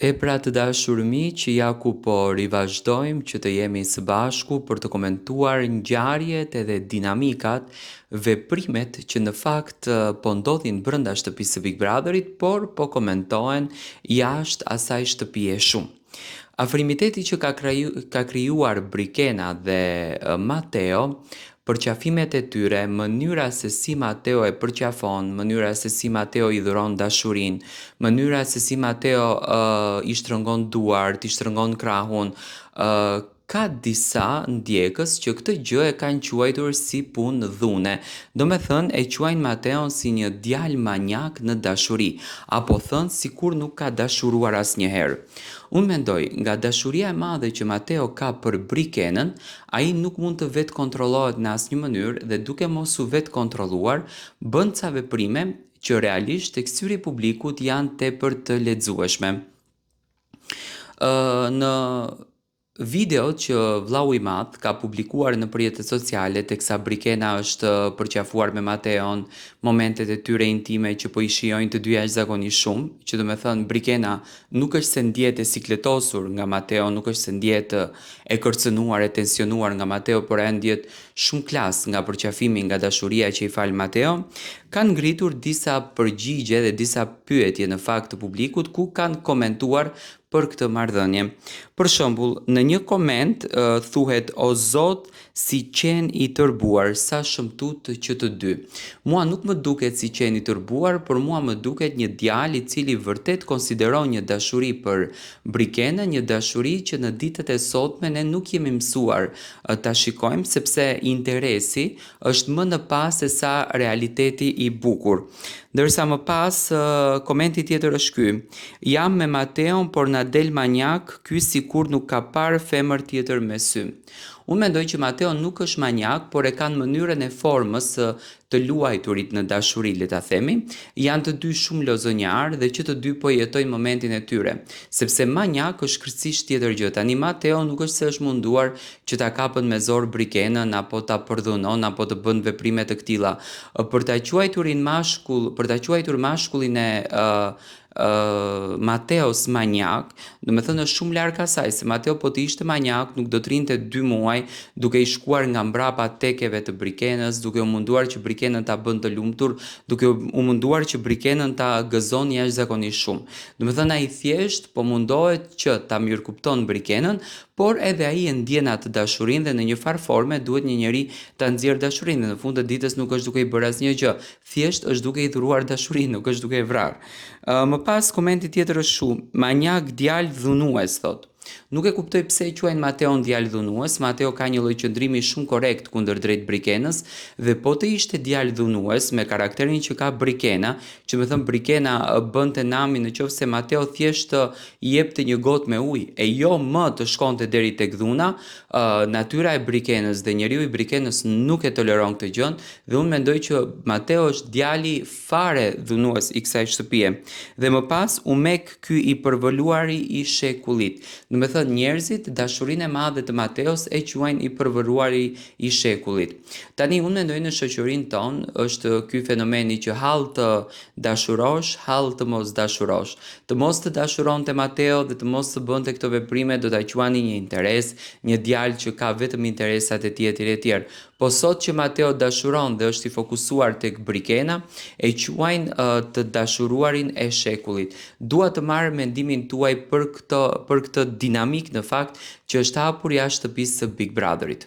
E pra të dashur miq, ja ku po rivazhdojmë që të jemi së bashku për të komentuar ngjarjet edhe dinamikat, veprimet që në fakt po ndodhin brenda shtëpisë së Big Brotherit, por po komentohen jashtë asaj shtëpie shumë. Afrimiteti që ka krijuar Brikena dhe Mateo, përqafimet e tyre, mënyra se si Mateo e përqafon, mënyra se si Mateo i dhuron dashurin, mënyra se si Mateo i shtrëngon duart, i shtrëngon krahun, ka disa ndjekës që këtë gjë e kanë quajtur si punë dhune. Do me thënë e quajnë Mateon si një djalë manjak në dashuri, apo thënë si kur nuk ka dashuruar asnjëherë. Unë mendoj, nga dashuria e madhe që Mateo ka për Brikenën, ai nuk mund të vetë kontrollohet në asnjë mënyrë dhe duke mos u vetë kontrolluar, bën ca veprime që realisht tek syri i publikut janë tepër të lexueshme. Në video që vllau i madh ka publikuar në rrjetet sociale teksa Brikena është përqafuar me Mateon, momentet e tyre intime që po i shijojnë të dy jashtëzakonisht shumë, që do me thënë Brikena nuk është se ndjet e sikletosur nga Mateo, nuk është se ndjet e kërcënuar, e tensionuar nga Mateo, por e ndjet shumë klas nga përqafimi, nga dashuria që i fal Mateo, kanë ngritur disa përgjigje dhe disa pyetje në fakt të publikut ku kanë komentuar për këtë marrëdhënie. Për shembull, në një koment thuhet o Zot, si qen i tërbuar, sa shëmtut që të dy. Mua nuk më duket si qen i tërbuar, por mua më duket një djalë i cili vërtet konsideron një dashuri për Brikenën, një dashuri që në ditët e sotme ne nuk jemi mësuar ta shikojmë sepse interesi është më në pas se sa realiteti i bukur. Ndërsa më pas, komenti tjetër është ky. Jam me Mateon, por na del manjak, ky sikur nuk ka parë femër tjetër me sy. Unë mendoj që Mateo nuk është manjak, por e kanë mënyrën e formës të luajturit në dashuri, le ta themi, janë të dy shumë lozonjar dhe që të dy po jetojnë momentin e tyre, sepse manjak është kryesisht tjetër gjë. Tani Mateo nuk është se është munduar që ta kapën me zor Brikenën apo ta përdhunon apo të bën veprime të këtilla. Për ta quajtur mashkullin e Mateos manjak, do me thënë është shumë larg asaj, se Mateo po të ishte manjak, nuk do të rinte 2 muaj duke i shkuar nga mbrapa tekeve të Brikenës, duke u munduar që Brikenën ta bën të lumtur, duke u munduar që Brikenën ta gëzon jashtëzakonisht shumë. Do me thënë ai thjesht po mundohet që ta mirëkupton Brikenën, por edhe ai e ndjen atë dashurinë dhe në një farë forme duhet një njeri ta nxjerrë dashurinë. Në fund të ditës nuk është duke i bërë asnjë gjë, thjesht është duke i dhuruar dashurinë, nuk është duke e vrarë. Më pas komenti tjetër është shu, manjak djalë dhunues thot. Nuk e kuptoj pse e quajnë Mateon djalë dhunues. Mateo ka një lloj qëndrimi shumë korrekt kundër drejt Brikenës dhe po të ishte djalë dhunues me karakterin që ka Brikena, që më thënë Brikena bënte namin nëse Mateo thjesht i jepte një gotë me ujë e jo më të shkonte deri tek dhuna, natyra e Brikenës dhe njeriu i Brikenës nuk e toleron këtë gjë dhe unë mendoj që Mateo është djali fare dhunues i kësaj shtëpie. Dhe më pas u mek ky i përvoluari i shekullit. Do me thënë njerëzit dashurinë e madhe të Mateos e quajnë i përvëruari i shekullit. Tani unë mendoj në shoqërinë tonë është ky fenomeni që hall të dashurosh, hall të mos dashurosh. Të mos të dashuronte Mateo dhe të mos të bënte këto veprime do ta quani një interes, një djalë që ka vetëm interesat e tij etj. Po sot që Mateo dashuron dhe është i fokusuar tek Brikena, e quajnë të dashuruarin e shekullit. Dua të marr mendimin tuaj për këtë dinamik në fakt që është hapur jashtë shtëpisë së Big Brotherit.